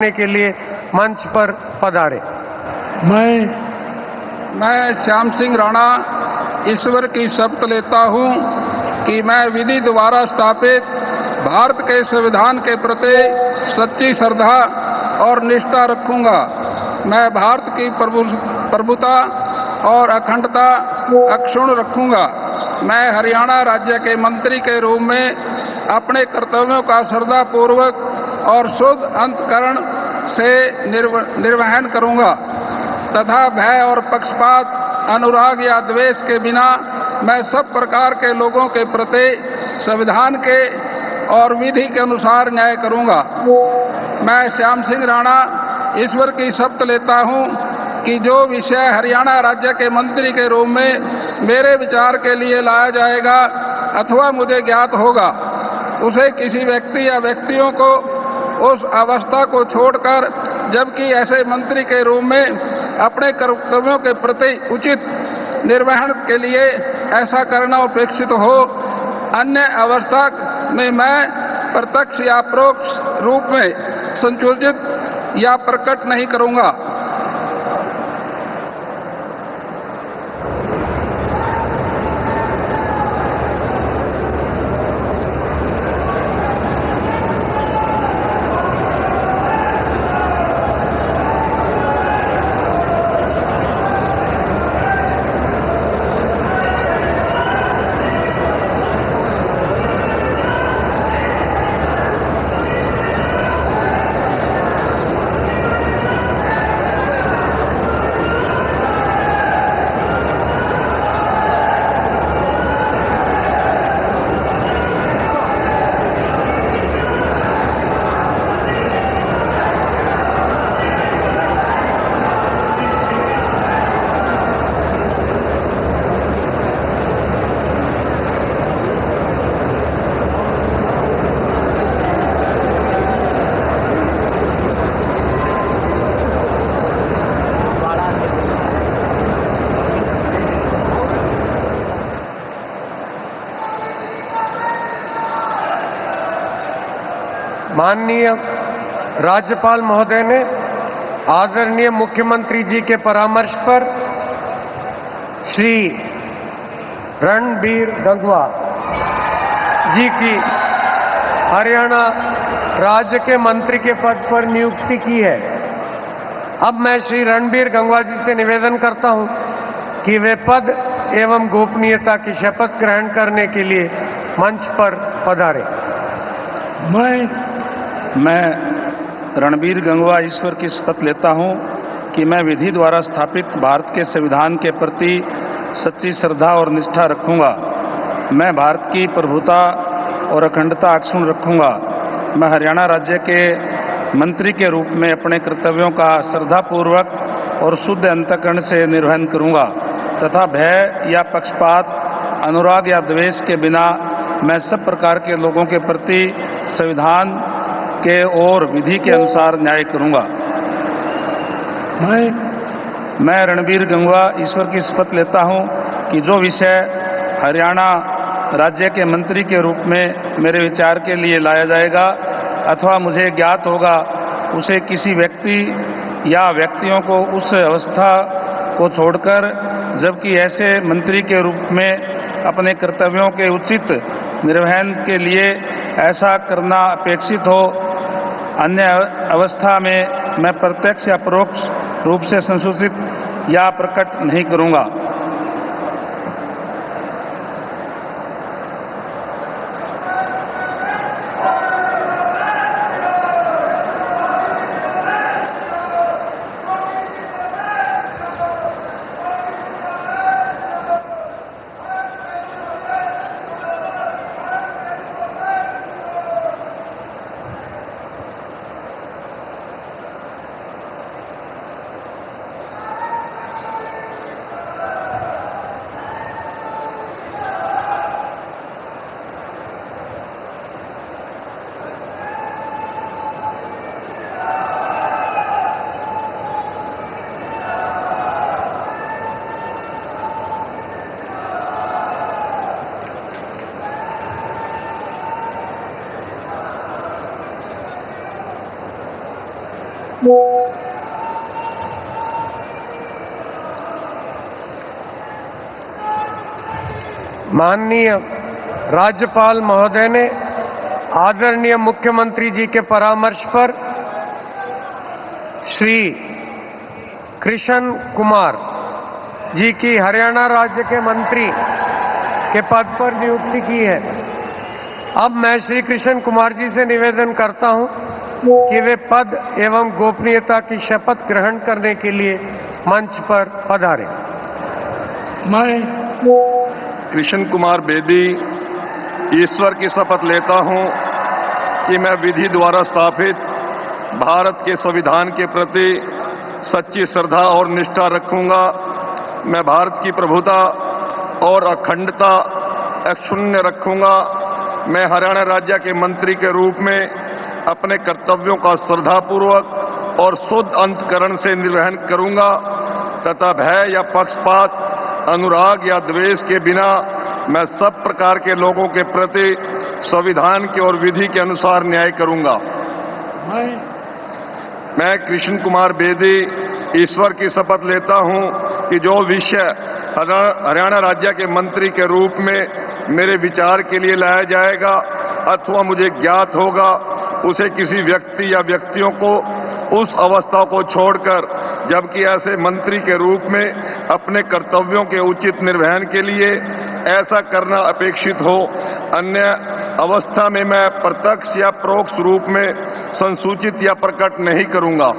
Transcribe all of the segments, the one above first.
के लिए मंच पर पधारे। मैं श्याम सिंह राणा ईश्वर की शपथ लेता हूं कि मैं विधि द्वारा स्थापित भारत के संविधान के प्रति सच्ची श्रद्धा और निष्ठा रखूंगा। मैं भारत की प्रभुता और अखंडता अक्षुण्ण रखूंगा। मैं हरियाणा राज्य के मंत्री के रूप में अपने कर्तव्यों का श्रद्धापूर्वक और शुद्ध अंतःकरण से निर्वहन करूंगा तथा भय और पक्षपात, अनुराग या द्वेष के बिना मैं सब प्रकार के लोगों के प्रति संविधान के और विधि के अनुसार न्याय करूंगा। मैं श्याम सिंह राणा ईश्वर की शपथ लेता हूं कि जो विषय हरियाणा राज्य के मंत्री के रूप में मेरे विचार के लिए लाया जाएगा अथवा मुझे ज्ञात होगा, उसे किसी व्यक्ति या व्यक्तियों को उस अवस्था को छोड़कर, जबकि ऐसे मंत्री के रूप में अपने कर्तव्यों के प्रति उचित निर्वहन के लिए ऐसा करना अपेक्षित हो, अन्य अवस्था में मैं प्रत्यक्ष या परोक्ष रूप में संयोजित या प्रकट नहीं करूंगा। माननीय राज्यपाल महोदय ने आदरणीय मुख्यमंत्री जी के परामर्श पर श्री रणबीर गंगवा जी की हरियाणा राज्य के मंत्री के पद पर नियुक्ति की है। अब मैं श्री रणबीर गंगवा जी से निवेदन करता हूं कि वे पद एवं गोपनीयता की शपथ ग्रहण करने के लिए मंच पर पधारे। मैं रणबीर गंगवा ईश्वर की शपथ लेता हूं कि मैं विधि द्वारा स्थापित भारत के संविधान के प्रति सच्ची श्रद्धा और निष्ठा रखूंगा। मैं भारत की प्रभुता और अखंडता अक्षुण्ण रखूंगा। मैं हरियाणा राज्य के मंत्री के रूप में अपने कर्तव्यों का श्रद्धापूर्वक और शुद्ध अंतःकरण से निर्वहन करूंगा तथा भय या पक्षपात, अनुराग या द्वेष के बिना मैं सब प्रकार के लोगों के प्रति संविधान के और विधि के अनुसार न्याय करूंगा। मैं रणबीर गंगवा ईश्वर की शपथ लेता हूं कि जो विषय हरियाणा राज्य के मंत्री के रूप में मेरे विचार के लिए लाया जाएगा अथवा मुझे ज्ञात होगा, उसे किसी व्यक्ति या व्यक्तियों को उस अवस्था को छोड़कर, जबकि ऐसे मंत्री के रूप में अपने कर्तव्यों के उचित निर्वहन के लिए ऐसा करना अपेक्षित हो, अन्य अवस्था में मैं प्रत्यक्ष या परोक्ष रूप से संसूचित या प्रकट नहीं करूंगा। माननीय राज्यपाल महोदय ने आदरणीय मुख्यमंत्री जी के परामर्श पर श्री कृष्ण कुमार जी की हरियाणा राज्य के मंत्री के पद पर नियुक्ति की है। अब मैं श्री कृष्ण कुमार जी से निवेदन करता हूं कि वे पद एवं गोपनीयता की शपथ ग्रहण करने के लिए मंच पर पधारें। मैं कृष्ण कुमार बेदी ईश्वर की शपथ लेता हूं कि मैं विधि द्वारा स्थापित भारत के संविधान के प्रति सच्ची श्रद्धा और निष्ठा रखूंगा। मैं भारत की प्रभुता और अखंडता अक्षुण्ण रखूंगा। मैं हरियाणा राज्य के मंत्री के रूप में अपने कर्तव्यों का श्रद्धापूर्वक और शुद्ध अंतकरण से निर्वहन करूंगा तथा भय या पक्षपात, अनुराग या द्वेष के बिना मैं सब प्रकार के लोगों के प्रति संविधान के और विधि के अनुसार न्याय करूंगा। मैं कृष्ण कुमार बेदी ईश्वर की शपथ लेता हूं कि जो विषय हरियाणा राज्य के मंत्री के रूप में मेरे विचार के लिए लाया जाएगा अथवा मुझे ज्ञात होगा, उसे किसी व्यक्ति या व्यक्तियों को उस अवस्था को छोड़कर, जबकि ऐसे मंत्री के रूप में अपने कर्तव्यों के उचित निर्वहन के लिए ऐसा करना अपेक्षित हो, अन्य अवस्था में मैं प्रत्यक्ष या परोक्ष रूप में संसूचित या प्रकट नहीं करूंगा।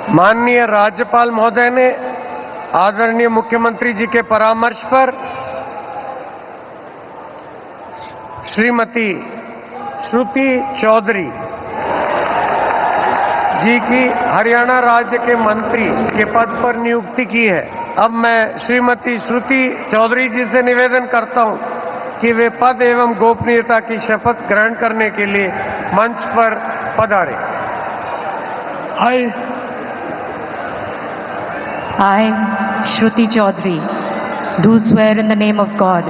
माननीय राज्यपाल महोदय ने आदरणीय मुख्यमंत्री जी के परामर्श पर श्रीमती श्रुति चौधरी जी की हरियाणा राज्य के मंत्री के पद पर नियुक्ति की है। अब मैं श्रीमती श्रुति चौधरी जी से निवेदन करता हूं कि वे पद एवं गोपनीयता की शपथ ग्रहण करने के लिए मंच पर पधारें। I, Shruti Chaudhary, do swear in the name of God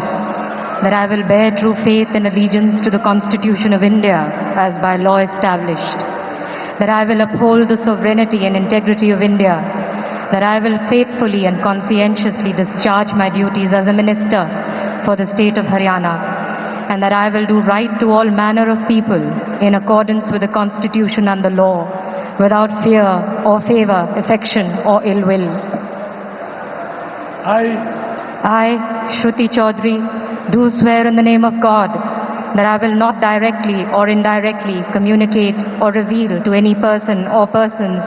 that I will bear true faith and allegiance to the Constitution of India as by law established, that I will uphold the sovereignty and integrity of India, that I will faithfully and conscientiously discharge my duties as a minister for the state of Haryana, and that I will do right to all manner of people in accordance with the Constitution and the law, without fear or favor, affection or ill will. I, Shruti Chaudhary, do swear in the name of God that I will not directly or indirectly communicate or reveal to any person or persons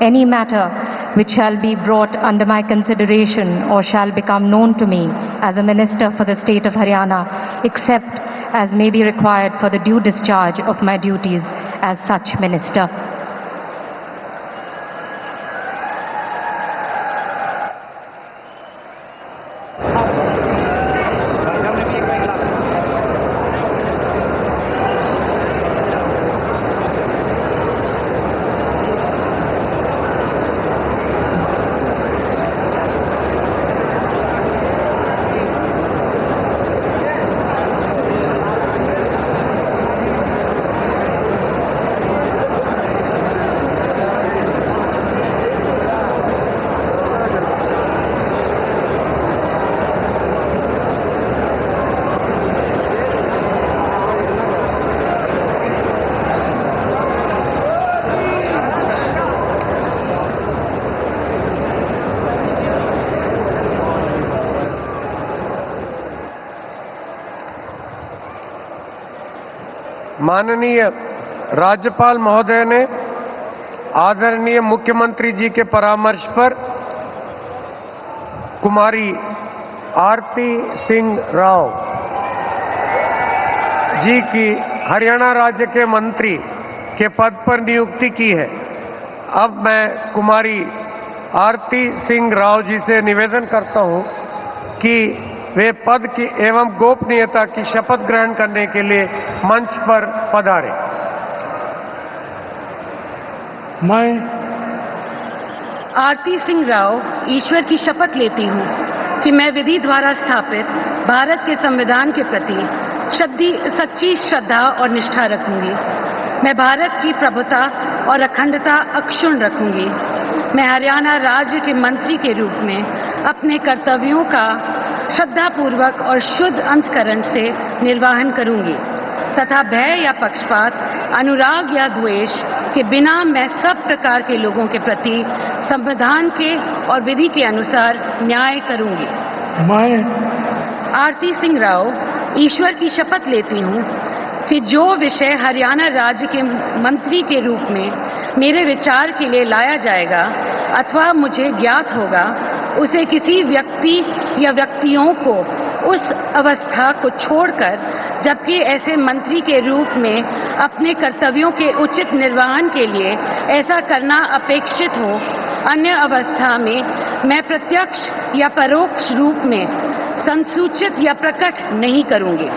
any matter which shall be brought under my consideration or shall become known to me as a minister for the state of Haryana, except as may be required for the due discharge of my duties as such minister. माननीय राज्यपाल महोदय ने आदरणीय मुख्यमंत्री जी के परामर्श पर कुमारी आरती सिंह राव जी की हरियाणा राज्य के मंत्री के पद पर नियुक्ति की है। अब मैं कुमारी आरती सिंह राव जी से निवेदन करता हूं कि वे पद की एवं गोपनीयता की शपथ ग्रहण करने के लिए मंच पर पधारें। मैं आरती सिंह राव ईश्वर की शपथ लेती हूँ कि मैं विधि द्वारा स्थापित भारत के संविधान के प्रति सच्ची श्रद्धा और निष्ठा रखूंगी। मैं भारत की प्रभुता और अखंडता अक्षुण्ण रखूंगी। मैं हरियाणा राज्य के मंत्री के रूप में अपने कर्तव्यों का श्रद्धापूर्वक और शुद्ध अंतःकरण से निर्वहन करूंगी तथा भय या पक्षपात, अनुराग या द्वेष के बिना मैं सब प्रकार के लोगों के प्रति संविधान के और विधि के अनुसार न्याय करूंगी। मैं आरती सिंह राव ईश्वर की शपथ लेती हूँ कि जो विषय हरियाणा राज्य के मंत्री के रूप में मेरे विचार के लिए लाया जाएगा अथवा मुझे ज्ञात होगा, उसे किसी व्यक्ति या व्यक्तियों को उस अवस्था को छोड़कर, जबकि ऐसे मंत्री के रूप में अपने कर्तव्यों के उचित निर्वहन के लिए ऐसा करना अपेक्षित हो, अन्य अवस्था में मैं प्रत्यक्ष या परोक्ष रूप में संसूचित या प्रकट नहीं करूंगी।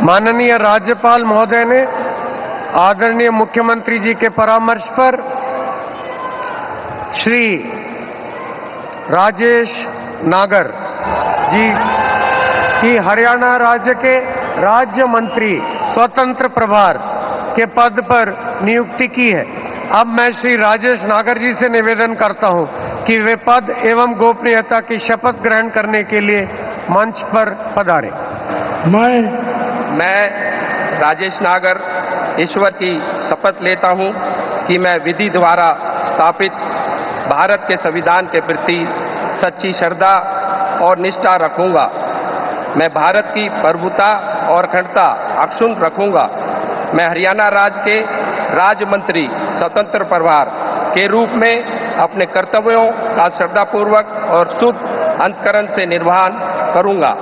माननीय राज्यपाल महोदय ने आदरणीय मुख्यमंत्री जी के परामर्श पर श्री राजेश नागर जी की हरियाणा राज्य के राज्य मंत्री स्वतंत्र प्रभार के पद पर नियुक्ति की है। अब मैं श्री राजेश नागर जी से निवेदन करता हूं कि वे पद एवं गोपनीयता की शपथ ग्रहण करने के लिए मंच पर पधारें। मैं राजेश नागर ईश्वर की शपथ लेता हूं कि मैं विधि द्वारा स्थापित भारत के संविधान के प्रति सच्ची श्रद्धा और निष्ठा रखूंगा। मैं भारत की प्रभुता और अखंडता अक्षुण्ण रखूंगा। मैं हरियाणा राज्य के राज्य मंत्री स्वतंत्र प्रभार के रूप में अपने कर्तव्यों का श्रद्धापूर्वक और शुद्ध अंतःकरण से निर्वहन करूंगा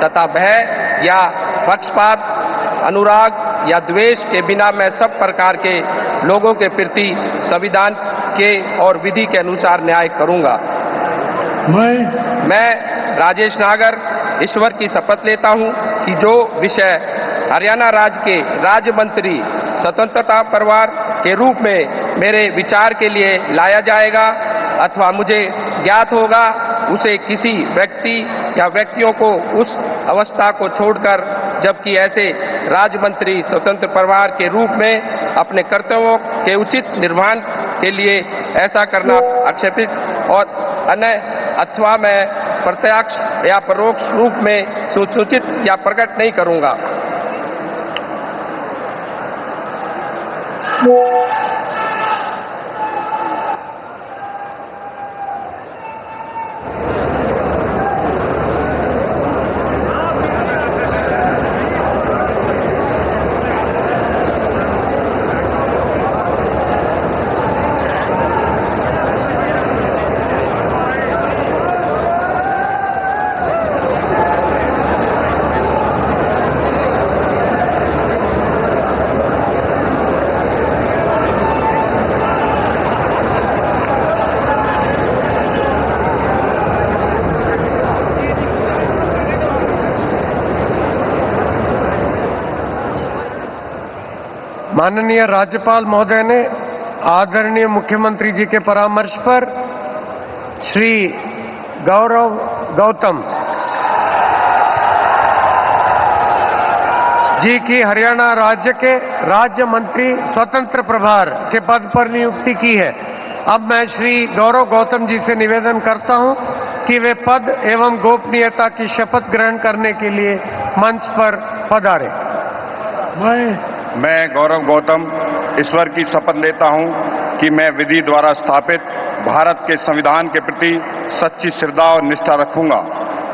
तथा भय या पक्षपात, अनुराग या द्वेष के बिना मैं सब प्रकार के लोगों के प्रति संविधान के और विधि के अनुसार न्याय करूंगा। मैं राजेश नागर ईश्वर की शपथ लेता हूं कि जो विषय हरियाणा राज्य के राज्य मंत्री स्वतंत्रता परिवार के रूप में मेरे विचार के लिए लाया जाएगा अथवा मुझे ज्ञात होगा, उसे किसी व्यक्ति या व्यक्तियों को उस अवस्था को छोड़कर, जबकि ऐसे राज्य मंत्री स्वतंत्र परिवार के रूप में अपने कर्तव्यों के उचित निर्वहन के लिए ऐसा करना आक्षेपित और अन्य अथवा मैं प्रत्यक्ष या परोक्ष रूप में सूचित या प्रकट नहीं करूंगा। माननीय राज्यपाल महोदय ने आदरणीय मुख्यमंत्री जी के परामर्श पर श्री गौरव गौतम जी की हरियाणा राज्य के राज्य मंत्री स्वतंत्र प्रभार के पद पर नियुक्ति की है। अब मैं श्री गौरव गौतम जी से निवेदन करता हूं कि वे पद एवं गोपनीयता की शपथ ग्रहण करने के लिए मंच पर पधारें। मैं गौरव गौतम ईश्वर की शपथ लेता हूं कि मैं विधि द्वारा स्थापित भारत के संविधान के प्रति सच्ची श्रद्धा और निष्ठा रखूंगा।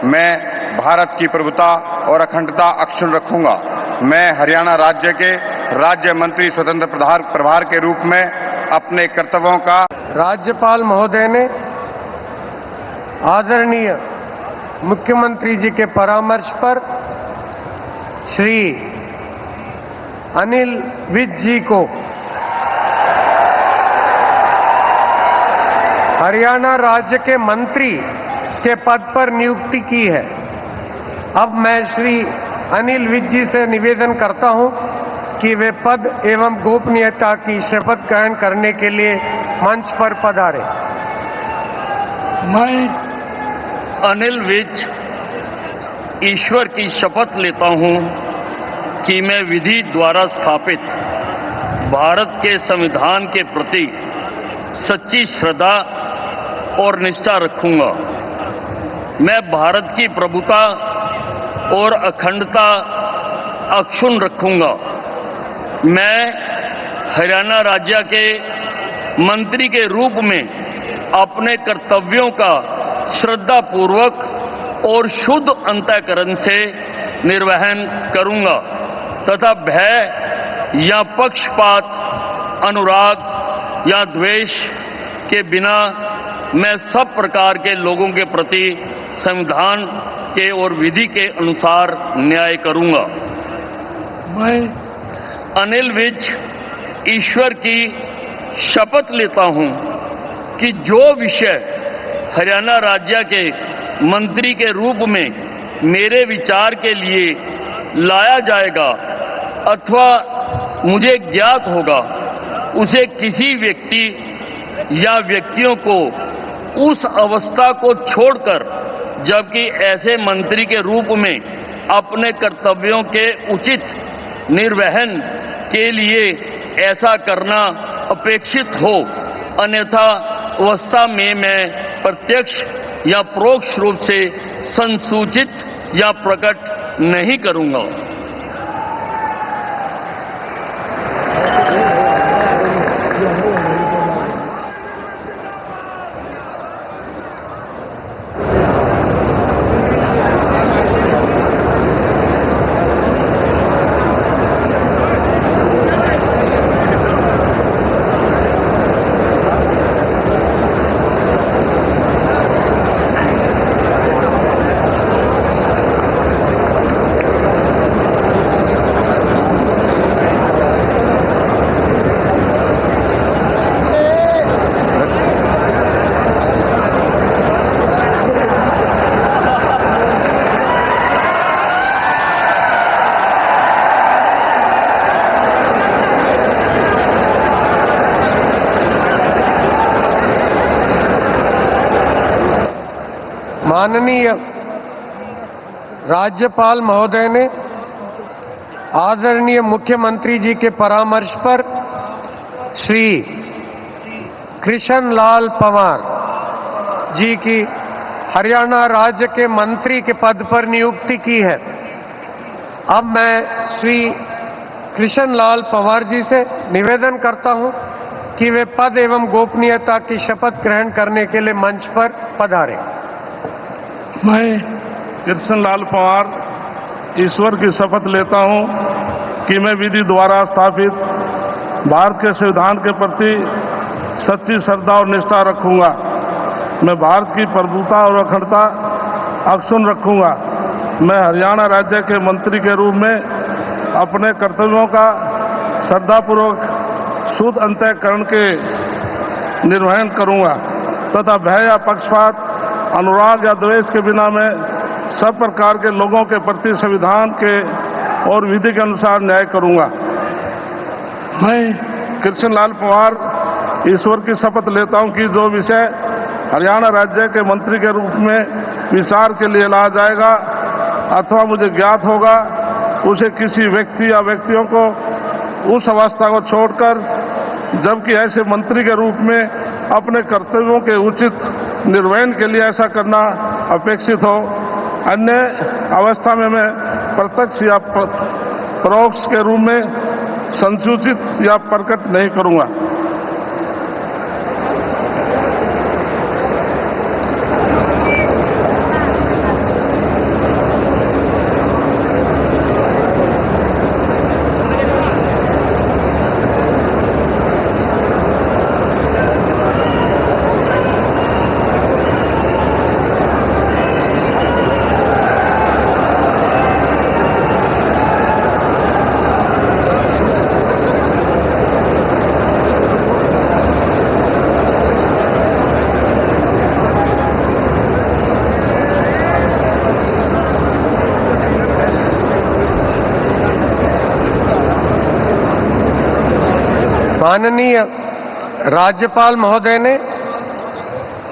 मैं भारत की प्रभुता और अखंडता अक्षुण्ण रखूंगा। मैं हरियाणा राज्य के राज्य मंत्री स्वतंत्र प्रभार के रूप में अपने कर्तव्यों का राज्यपाल महोदय ने आदरणीय मुख्यमंत्री जी के परामर्श पर श्री अनिल विज जी को हरियाणा राज्य के मंत्री के पद पर नियुक्ति की है। अब मैं श्री अनिल विज जी से निवेदन करता हूं कि वे पद एवं गोपनीयता की शपथ ग्रहण करने के लिए मंच पर पधारें। मैं अनिल विज ईश्वर की शपथ लेता हूं कि मैं विधि द्वारा स्थापित भारत के संविधान के प्रति सच्ची श्रद्धा और निष्ठा रखूंगा। मैं भारत की प्रभुता और अखंडता अक्षुण्ण रखूंगा। मैं हरियाणा राज्य के मंत्री के रूप में अपने कर्तव्यों का श्रद्धापूर्वक और शुद्ध अंतःकरण से निर्वहन करूंगा तथा भय या पक्षपात, अनुराग या द्वेष के बिना मैं सब प्रकार के लोगों के प्रति संविधान के और विधि के अनुसार न्याय करूंगा। मैं अनिल विज ईश्वर की शपथ लेता हूं कि जो विषय हरियाणा राज्य के मंत्री के रूप में मेरे विचार के लिए लाया जाएगा अथवा मुझे ज्ञात होगा, उसे किसी व्यक्ति या व्यक्तियों को उस अवस्था को छोड़कर, जबकि ऐसे मंत्री के रूप में अपने कर्तव्यों के उचित निर्वहन के लिए ऐसा करना अपेक्षित हो, अन्यथा अवस्था में मैं प्रत्यक्ष या परोक्ष रूप से संसूचित या प्रकट नहीं करूंगा। माननीय राज्यपाल महोदय ने आदरणीय मुख्यमंत्री जी के परामर्श पर श्री कृष्ण लाल पंवार जी की हरियाणा राज्य के मंत्री के पद पर नियुक्ति की है। अब मैं श्री कृष्ण लाल पंवार जी से निवेदन करता हूं कि वे पद एवं गोपनीयता की शपथ ग्रहण करने के लिए मंच पर पधारें। मैं कृष्णलाल पंवार ईश्वर की शपथ लेता हूं कि मैं विधि द्वारा स्थापित भारत के संविधान के प्रति सच्ची श्रद्धा और निष्ठा रखूंगा। मैं भारत की प्रभुता और अखंडता अक्षुण्ण रखूंगा। मैं हरियाणा राज्य के मंत्री के रूप में अपने कर्तव्यों का श्रद्धापूर्वक शुद्ध अंतःकरण के निर्वहन करूंगा तथा भय या पक्षपात, अनुराग या द्वेष के बिना मैं सब प्रकार के लोगों के प्रति संविधान के और विधि के अनुसार न्याय करूंगा। मैं कृष्णलाल पंवार ईश्वर की शपथ लेता हूं कि जो विषय हरियाणा राज्य के मंत्री के रूप में विचार के लिए लाया जाएगा अथवा मुझे ज्ञात होगा, उसे किसी व्यक्ति या व्यक्तियों को उस अवस्था को छोड़कर, जबकि ऐसे मंत्री के रूप में अपने कर्तव्यों के उचित निर्वहन के लिए ऐसा करना अपेक्षित हो, अन्य अवस्था में मैं प्रत्यक्ष या परोक्ष के रूप में संसूचित या प्रकट नहीं करूंगा। माननीय राज्यपाल महोदय ने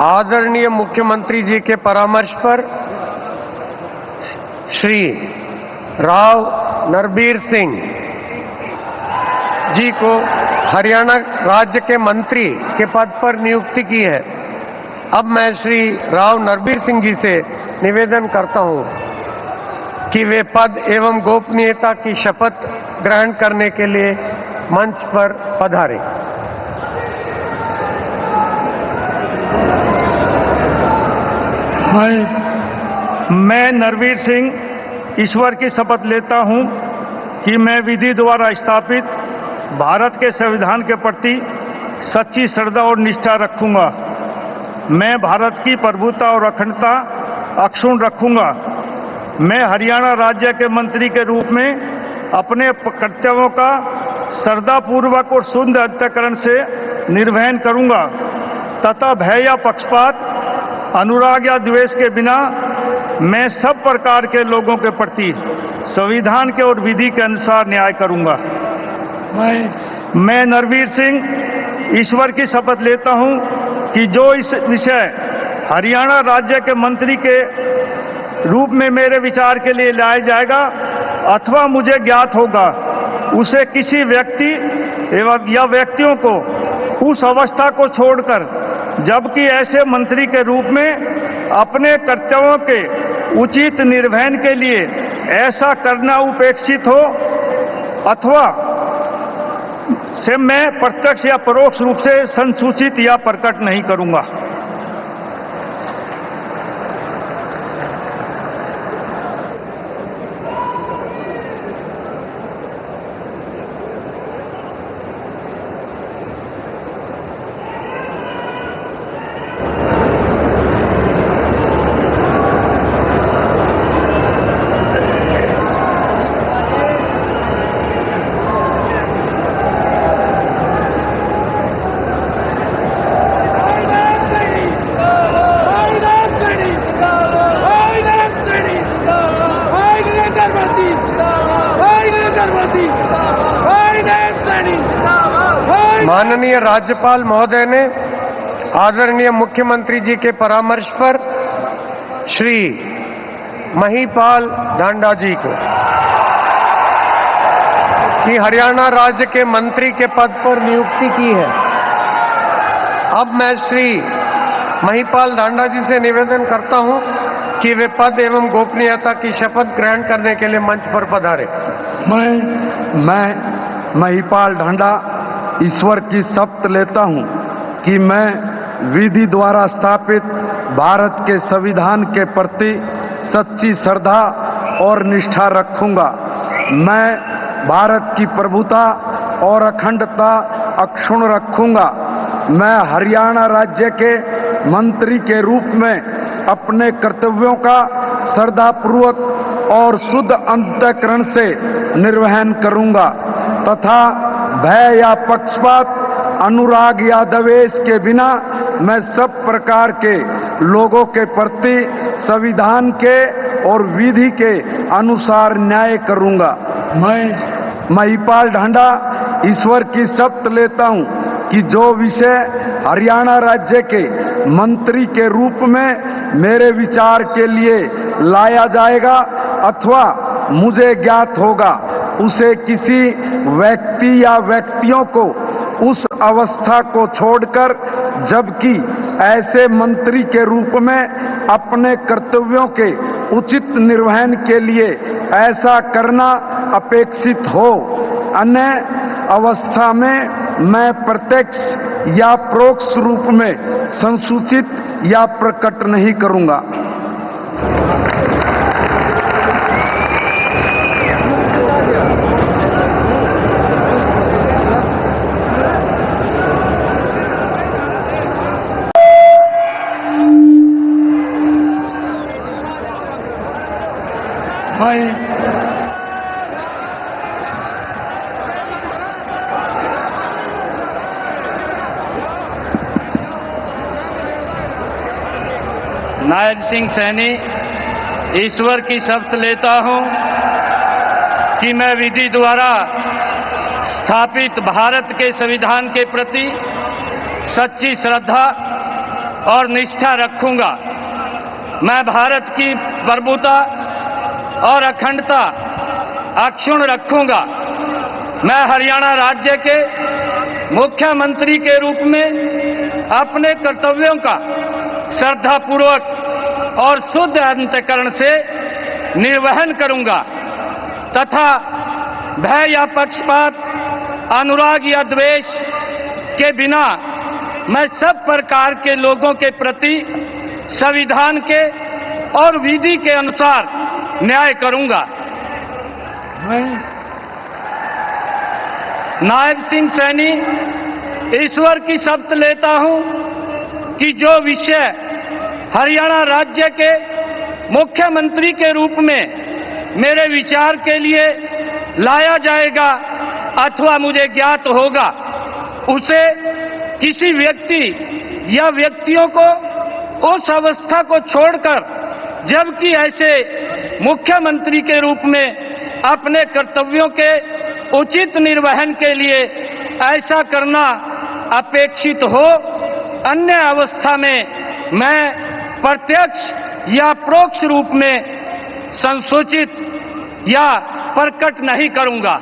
आदरणीय मुख्यमंत्री जी के परामर्श पर श्री राव नरबीर सिंह जी को हरियाणा राज्य के मंत्री के पद पर नियुक्ति की है। अब मैं श्री राव नरबीर सिंह जी से निवेदन करता हूं कि वे पद एवं गोपनीयता की शपथ ग्रहण करने के लिए मंच पर पधारें। मैं नरवीर सिंह ईश्वर की शपथ लेता हूं कि मैं विधि द्वारा स्थापित भारत के संविधान के प्रति सच्ची श्रद्धा और निष्ठा रखूंगा। मैं भारत की प्रभुता और अखंडता अक्षुण्ण रखूंगा। मैं हरियाणा राज्य के मंत्री के रूप में अपने कर्तव्यों का श्रद्धापूर्वक और शुद्ध अंतःकरण से निर्वहन करूंगा तथा भय या पक्षपात, अनुराग या द्वेष के बिना मैं सब प्रकार के लोगों के प्रति संविधान के और विधि के अनुसार न्याय करूंगा। मैं नरवीर सिंह ईश्वर की शपथ लेता हूं कि जो इस विषय हरियाणा राज्य के मंत्री के रूप में मेरे विचार के लिए लाया जाएगा अथवा मुझे ज्ञात होगा, उसे किसी व्यक्ति एवं या व्यक्तियों को उस अवस्था को छोड़कर, जबकि ऐसे मंत्री के रूप में अपने कर्तव्यों के उचित निर्वहन के लिए ऐसा करना उपेक्षित हो अथवा से मैं प्रत्यक्ष या परोक्ष रूप से संसूचित या प्रकट नहीं करूंगा। माननीय राज्यपाल महोदय ने आदरणीय मुख्यमंत्री जी के परामर्श पर श्री महिपाल ढांडा जी को कि हरियाणा राज्य के मंत्री के पद पर नियुक्ति की है। अब मैं श्री महिपाल ढांडा जी से निवेदन करता हूं कि वे पद एवं गोपनीयता की शपथ ग्रहण करने के लिए मंच पर पधारे। मैं महिपाल ढांडा ईश्वर की शपथ लेता हूं कि मैं विधि द्वारा स्थापित भारत के संविधान के प्रति सच्ची श्रद्धा और निष्ठा रखूंगा। मैं भारत की प्रभुता और अखंडता अक्षुण्ण रखूंगा। मैं हरियाणा राज्य के मंत्री के रूप में अपने कर्तव्यों का श्रद्धापूर्वक और शुद्ध अंतःकरण से निर्वहन करूंगा तथा भय या पक्षपात, अनुराग या द्वेष के बिना मैं सब प्रकार के लोगों के प्रति संविधान के और विधि के अनुसार न्याय करूंगा। मैं महिपाल ढांडा ईश्वर की शपथ लेता हूं कि जो विषय हरियाणा राज्य के मंत्री के रूप में मेरे विचार के लिए लाया जाएगा अथवा मुझे ज्ञात होगा, उसे किसी व्यक्ति या व्यक्तियों को उस अवस्था को छोड़कर, जबकि ऐसे मंत्री के रूप में अपने कर्तव्यों के उचित निर्वहन के लिए ऐसा करना अपेक्षित हो, अन्य अवस्था में मैं प्रत्यक्ष या परोक्ष रूप में संसूचित या प्रकट नहीं करूंगा। नायब सिंह सैनी ईश्वर की शपथ लेता हूं कि मैं विधि द्वारा स्थापित भारत के संविधान के प्रति सच्ची श्रद्धा और निष्ठा रखूंगा। मैं भारत की प्रभुता और अखंडता अक्षुण्ण रखूंगा। मैं हरियाणा राज्य के मुख्यमंत्री के रूप में अपने कर्तव्यों का श्रद्धापूर्वक और शुद्ध अंतःकरण से निर्वहन करूंगा तथा भय या पक्षपात, अनुराग या द्वेष के बिना मैं सब प्रकार के लोगों के प्रति संविधान के और विधि के अनुसार न्याय करूंगा। नायब सिंह सैनी ईश्वर की शपथ लेता हूं कि जो विषय हरियाणा राज्य के मुख्यमंत्री के रूप में मेरे विचार के लिए लाया जाएगा अथवा मुझे ज्ञात होगा, उसे किसी व्यक्ति या व्यक्तियों को उस अवस्था को छोड़कर, जबकि ऐसे मुख्यमंत्री के रूप में अपने कर्तव्यों के उचित निर्वहन के लिए ऐसा करना अपेक्षित हो, अन्य अवस्था में मैं प्रत्यक्ष या परोक्ष रूप में संसूचित या प्रकट नहीं करूंगा।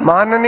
माननीय